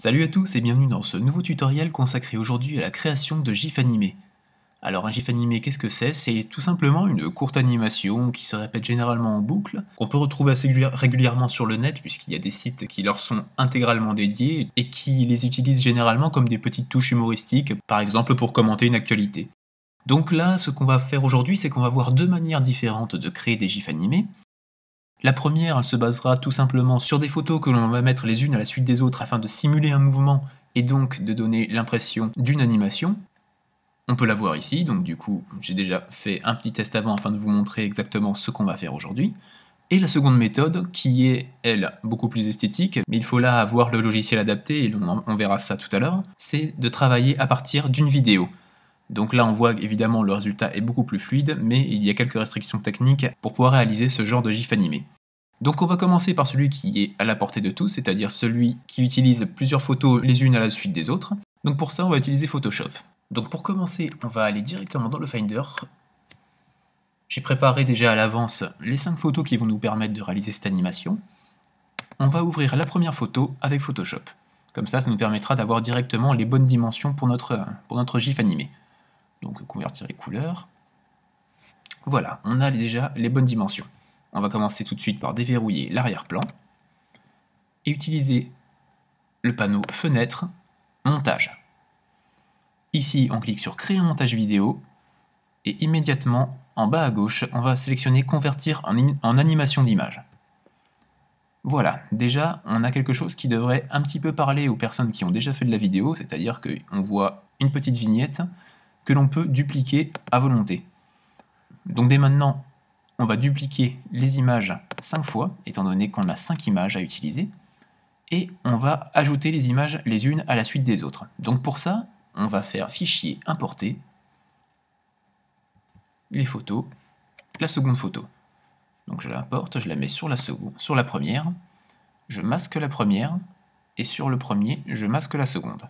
Salut à tous et bienvenue dans ce nouveau tutoriel consacré aujourd'hui à la création de GIF animés. Alors un GIF animé, qu'est-ce que c'est? C'est tout simplement une courte animation qui se répète généralement en boucle, qu'on peut retrouver assez régulièrement sur le net puisqu'il y a des sites qui leur sont intégralement dédiés et qui les utilisent généralement comme des petites touches humoristiques, par exemple pour commenter une actualité. Donc là, ce qu'on va faire aujourd'hui, c'est qu'on va voir deux manières différentes de créer des GIFs animés. La première, elle se basera tout simplement sur des photos que l'on va mettre les unes à la suite des autres afin de simuler un mouvement et donc de donner l'impression d'une animation. On peut la voir ici, donc du coup j'ai déjà fait un petit test avant afin de vous montrer exactement ce qu'on va faire aujourd'hui. Et la seconde méthode, qui est, elle, beaucoup plus esthétique, mais il faut là avoir le logiciel adapté, et on verra ça tout à l'heure, c'est de travailler à partir d'une vidéo. Donc là on voit évidemment le résultat est beaucoup plus fluide, mais il y a quelques restrictions techniques pour pouvoir réaliser ce genre de GIF animé. Donc on va commencer par celui qui est à la portée de tous, c'est-à-dire celui qui utilise plusieurs photos les unes à la suite des autres. Donc pour ça on va utiliser Photoshop. Donc pour commencer, on va aller directement dans le Finder. J'ai préparé déjà à l'avance les 5 photos qui vont nous permettre de réaliser cette animation. On va ouvrir la première photo avec Photoshop. Comme ça nous permettra d'avoir directement les bonnes dimensions pour notre GIF animé. Donc convertir les couleurs. Voilà, on a déjà les bonnes dimensions. On va commencer tout de suite par déverrouiller l'arrière-plan et utiliser le panneau Fenêtre, Montage. Ici, on clique sur Créer un montage vidéo et immédiatement, en bas à gauche, on va sélectionner Convertir en animation d'image. Voilà, déjà, on a quelque chose qui devrait un petit peu parler aux personnes qui ont déjà fait de la vidéo, c'est-à-dire qu'on voit une petite vignette que l'on peut dupliquer à volonté. Donc dès maintenant, on va dupliquer les images 5 fois, étant donné qu'on a 5 images à utiliser, et on va ajouter les images les unes à la suite des autres. Donc pour ça, on va faire Fichier, Importer, les photos, la seconde photo. Donc je l'importe, je la mets sur la première, je masque la première, et sur le premier, je masque la seconde.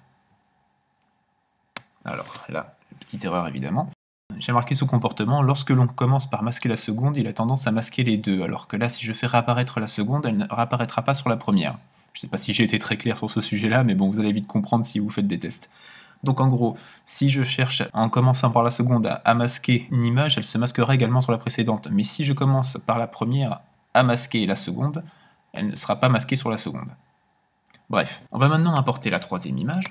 Alors là, petite erreur évidemment. J'ai marqué ce comportement, lorsque l'on commence par masquer la seconde, il a tendance à masquer les deux, alors que là, si je fais réapparaître la seconde, elle ne réapparaîtra pas sur la première. Je ne sais pas si j'ai été très clair sur ce sujet-là, mais bon, vous allez vite comprendre si vous faites des tests. Donc en gros, si je cherche, en commençant par la seconde, à masquer une image, elle se masquera également sur la précédente. Mais si je commence par la première à masquer la seconde, elle ne sera pas masquée sur la seconde. Bref, on va maintenant importer la troisième image.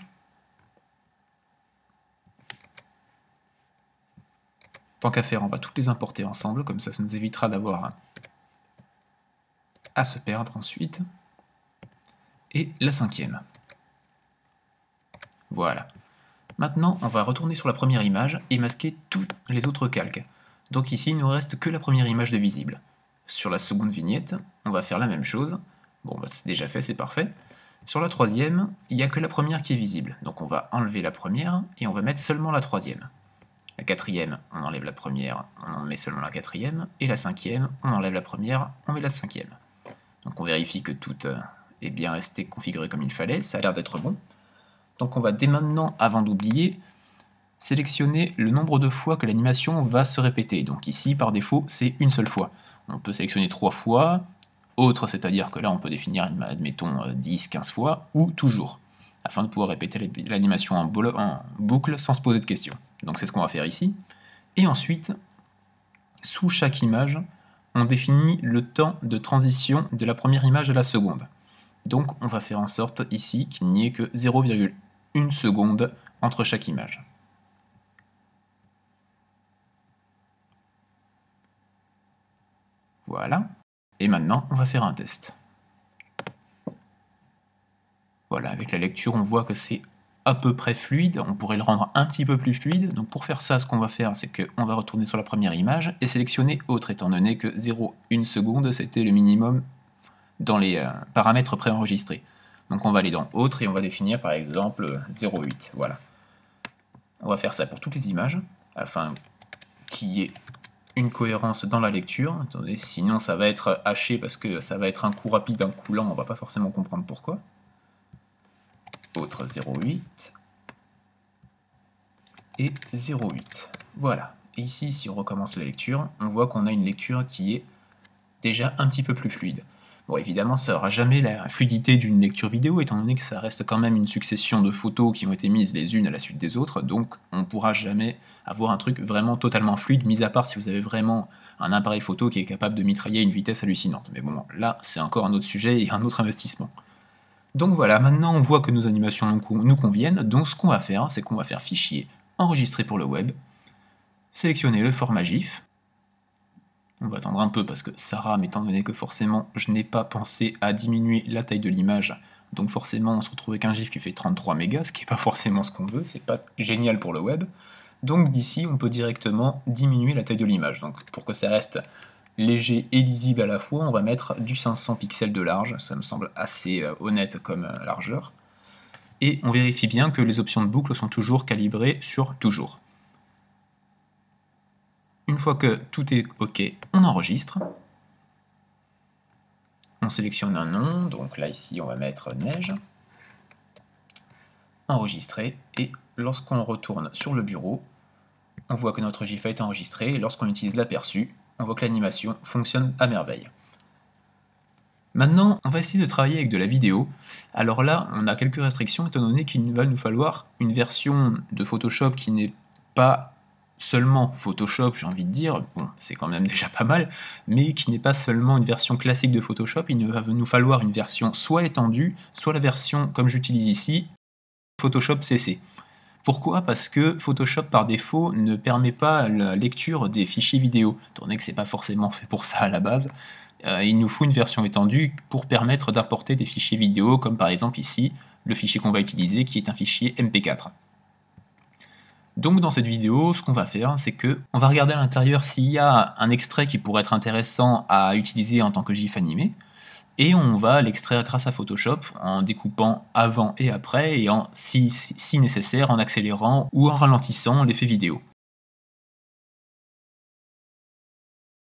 Tant qu'à faire, on va toutes les importer ensemble, comme ça nous évitera d'avoir à se perdre ensuite. Et la cinquième. Voilà. Maintenant, on va retourner sur la première image et masquer tous les autres calques. Donc ici, il ne nous reste que la première image de visible. Sur la seconde vignette, on va faire la même chose. Bon, bah, c'est déjà fait, c'est parfait. Sur la troisième, il n'y a que la première qui est visible. Donc on va enlever la première et on va mettre seulement la troisième. La quatrième, on enlève la première, on en met seulement la quatrième. Et la cinquième, on enlève la première, on met la cinquième. Donc on vérifie que tout est bien resté configuré comme il fallait, ça a l'air d'être bon. Donc on va dès maintenant, avant d'oublier, sélectionner le nombre de fois que l'animation va se répéter. Donc ici, par défaut, c'est une seule fois. On peut sélectionner 3 fois, autre, c'est-à-dire que là on peut définir, admettons, 10, 15 fois, ou toujours, afin de pouvoir répéter l'animation en boucle sans se poser de questions. Donc c'est ce qu'on va faire ici. Et ensuite, sous chaque image, on définit le temps de transition de la première image à la seconde. Donc on va faire en sorte ici qu'il n'y ait que 0,1 seconde entre chaque image. Voilà. Et maintenant, on va faire un test. Voilà, avec la lecture, on voit que c'est à peu près fluide. On pourrait le rendre un petit peu plus fluide. Donc pour faire ça, ce qu'on va faire, c'est qu'on va retourner sur la première image et sélectionner autre, étant donné que 0,1 seconde, c'était le minimum dans les paramètres préenregistrés. Donc on va aller dans Autre et on va définir par exemple 0,8. Voilà. On va faire ça pour toutes les images, afin qu'il y ait une cohérence dans la lecture. Attendez, sinon ça va être haché parce que ça va être un coup rapide, un coup lent, on va pas forcément comprendre pourquoi. Autre 0,8 et 0,8. Voilà. Et ici, si on recommence la lecture, on voit qu'on a une lecture qui est déjà un petit peu plus fluide. Bon, évidemment, ça n'aura jamais la fluidité d'une lecture vidéo, étant donné que ça reste quand même une succession de photos qui ont été mises les unes à la suite des autres, donc on ne pourra jamais avoir un truc vraiment totalement fluide, mis à part si vous avez vraiment un appareil photo qui est capable de mitrailler à une vitesse hallucinante. Mais bon, là, c'est encore un autre sujet et un autre investissement. Donc voilà, maintenant on voit que nos animations nous conviennent, donc ce qu'on va faire, c'est qu'on va faire fichier, enregistrer pour le web, sélectionner le format GIF. On va attendre un peu parce que ça rame, étant donné que forcément je n'ai pas pensé à diminuer la taille de l'image, donc forcément on se retrouve avec un GIF qui fait 33 mégas, ce qui n'est pas forcément ce qu'on veut, c'est pas génial pour le web. Donc d'ici on peut directement diminuer la taille de l'image, donc pour que ça reste léger et lisible à la fois, on va mettre du 500 pixels de large, ça me semble assez honnête comme largeur. Et on vérifie bien que les options de boucle sont toujours calibrées sur toujours. Une fois que tout est OK, on enregistre. On sélectionne un nom, donc là ici on va mettre neige. Enregistrer, et lorsqu'on retourne sur le bureau, on voit que notre GIF a été enregistré, et lorsqu'on utilise l'aperçu, on voit que l'animation fonctionne à merveille. Maintenant, on va essayer de travailler avec de la vidéo. Alors là, on a quelques restrictions, étant donné qu'il va nous falloir une version de Photoshop qui n'est pas seulement Photoshop, j'ai envie de dire, bon, c'est quand même déjà pas mal, mais qui n'est pas seulement une version classique de Photoshop, il va nous falloir une version soit étendue, soit la version, comme j'utilise ici, Photoshop CC. Pourquoi? Parce que Photoshop par défaut ne permet pas la lecture des fichiers vidéo, étant donné que c'est pas forcément fait pour ça à la base. Il nous faut une version étendue pour permettre d'importer des fichiers vidéo, comme par exemple ici, le fichier qu'on va utiliser qui est un fichier MP4. Donc dans cette vidéo, ce qu'on va faire, c'est que on va regarder à l'intérieur s'il y a un extrait qui pourrait être intéressant à utiliser en tant que GIF animé, et on va l'extraire grâce à Photoshop en découpant avant et après, et si nécessaire en accélérant ou en ralentissant l'effet vidéo.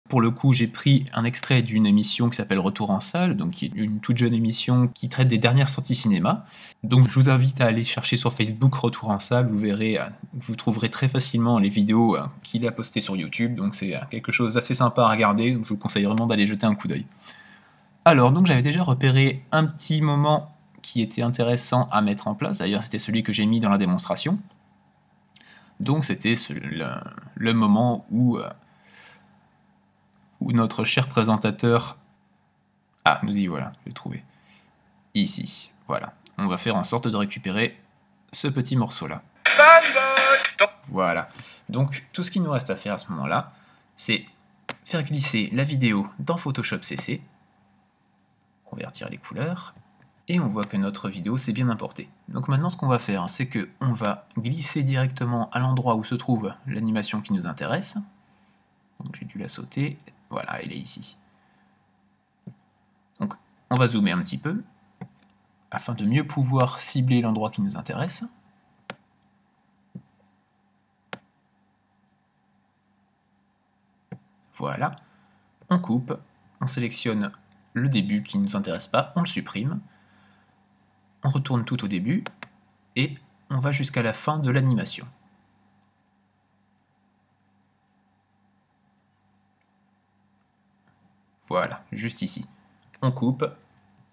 Pour le coup, j'ai pris un extrait d'une émission qui s'appelle Retour en salle, donc qui est une toute jeune émission qui traite des dernières sorties cinéma. Donc je vous invite à aller chercher sur Facebook Retour en salle, vous verrez, vous trouverez très facilement les vidéos qu'il a postées sur YouTube, donc c'est quelque chose d'assez sympa à regarder, donc je vous conseille vraiment d'aller jeter un coup d'œil. Alors, donc j'avais déjà repéré un petit moment qui était intéressant à mettre en place, d'ailleurs c'était celui que j'ai mis dans la démonstration. Donc c'était le moment où notre cher présentateur... Ah, nous y voilà, je l'ai trouvé. Ici, voilà. On va faire en sorte de récupérer ce petit morceau-là. Voilà. Donc, tout ce qu'il nous reste à faire à ce moment-là, c'est faire glisser la vidéo dans Photoshop CC, convertir les couleurs, et on voit que notre vidéo s'est bien importée. Donc maintenant, ce qu'on va faire, c'est qu'on va glisser directement à l'endroit où se trouve l'animation qui nous intéresse. Donc j'ai dû la sauter. Voilà, elle est ici. Donc on va zoomer un petit peu, afin de mieux pouvoir cibler l'endroit qui nous intéresse. Voilà. On coupe, on sélectionne le début qui ne nous intéresse pas, on le supprime. On retourne tout au début, et on va jusqu'à la fin de l'animation. Voilà, juste ici. On coupe,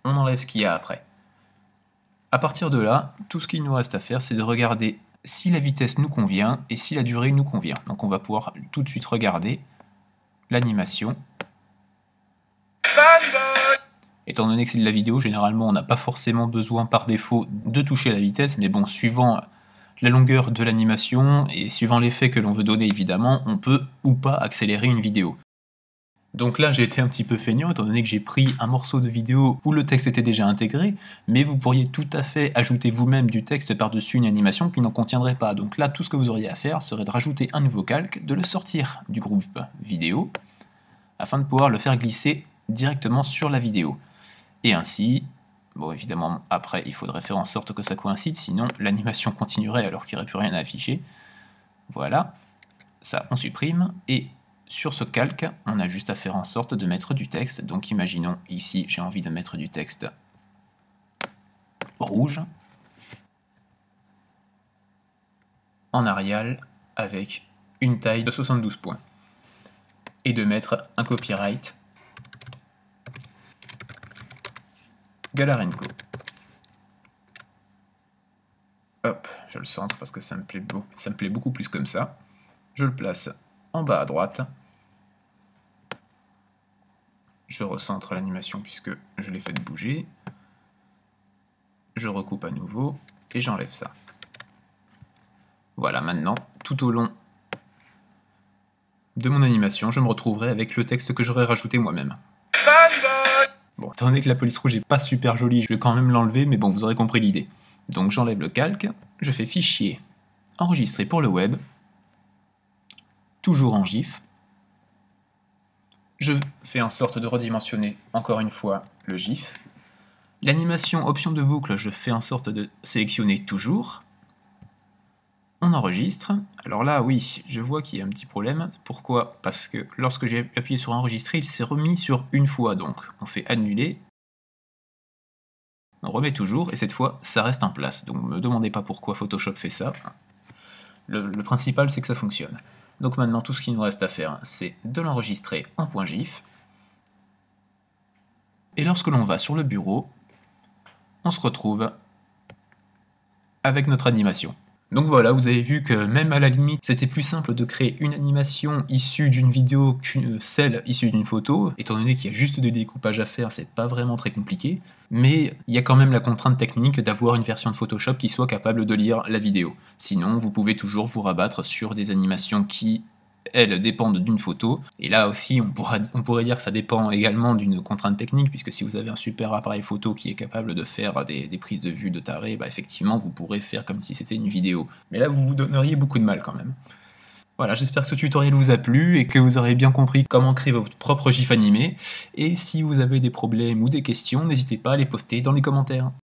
on enlève ce qu'il y a après. À partir de là, tout ce qu'il nous reste à faire, c'est de regarder si la vitesse nous convient et si la durée nous convient. Donc on va pouvoir tout de suite regarder l'animation. Étant donné que c'est de la vidéo, généralement on n'a pas forcément besoin par défaut de toucher la vitesse, mais bon, suivant la longueur de l'animation et suivant l'effet que l'on veut donner évidemment, on peut ou pas accélérer une vidéo. Donc là j'ai été un petit peu feignant étant donné que j'ai pris un morceau de vidéo où le texte était déjà intégré, mais vous pourriez tout à fait ajouter vous-même du texte par-dessus une animation qui n'en contiendrait pas. Donc là tout ce que vous auriez à faire serait de rajouter un nouveau calque, de le sortir du groupe vidéo, afin de pouvoir le faire glisser directement sur la vidéo. Et ainsi, bon évidemment après il faudrait faire en sorte que ça coïncide, sinon l'animation continuerait alors qu'il n'y aurait plus rien à afficher. Voilà, ça on supprime, et sur ce calque, on a juste à faire en sorte de mettre du texte. Donc imaginons ici j'ai envie de mettre du texte rouge, en Arial avec une taille de 72 points. Et de mettre un copyright Galarenko. Hop, je le centre parce que ça me plaît beaucoup plus comme ça. Je le place en bas à droite. Je recentre l'animation puisque je l'ai fait bouger. Je recoupe à nouveau et j'enlève ça. Voilà, maintenant, tout au long de mon animation, je me retrouverai avec le texte que j'aurais rajouté moi-même. Bon, étant donné que la police rouge est pas super jolie, je vais quand même l'enlever, mais bon, vous aurez compris l'idée. Donc j'enlève le calque, je fais fichier, enregistrer pour le web, toujours en GIF. Je fais en sorte de redimensionner encore une fois le GIF. L'animation option de boucle, je fais en sorte de sélectionner toujours. On enregistre. Alors là, oui, je vois qu'il y a un petit problème. Pourquoi? Parce que lorsque j'ai appuyé sur enregistrer, il s'est remis sur une fois. Donc, on fait annuler. On remet toujours, et cette fois, ça reste en place. Donc, ne me demandez pas pourquoi Photoshop fait ça. Le principal, c'est que ça fonctionne. Donc maintenant, tout ce qu'il nous reste à faire, c'est de l'enregistrer en .gif. Et lorsque l'on va sur le bureau, on se retrouve avec notre animation. Donc voilà, vous avez vu que même à la limite, c'était plus simple de créer une animation issue d'une vidéo qu'une celle issue d'une photo, étant donné qu'il y a juste des découpages à faire, c'est pas vraiment très compliqué, mais il y a quand même la contrainte technique d'avoir une version de Photoshop qui soit capable de lire la vidéo. Sinon, vous pouvez toujours vous rabattre sur des animations qui, elles, dépendent d'une photo, et là aussi on pourrait dire que ça dépend également d'une contrainte technique, puisque si vous avez un super appareil photo qui est capable de faire des prises de vue de taré, bah effectivement vous pourrez faire comme si c'était une vidéo, mais là vous vous donneriez beaucoup de mal quand même. Voilà, j'espère que ce tutoriel vous a plu et que vous aurez bien compris comment créer votre propre GIF animé, et si vous avez des problèmes ou des questions, n'hésitez pas à les poster dans les commentaires.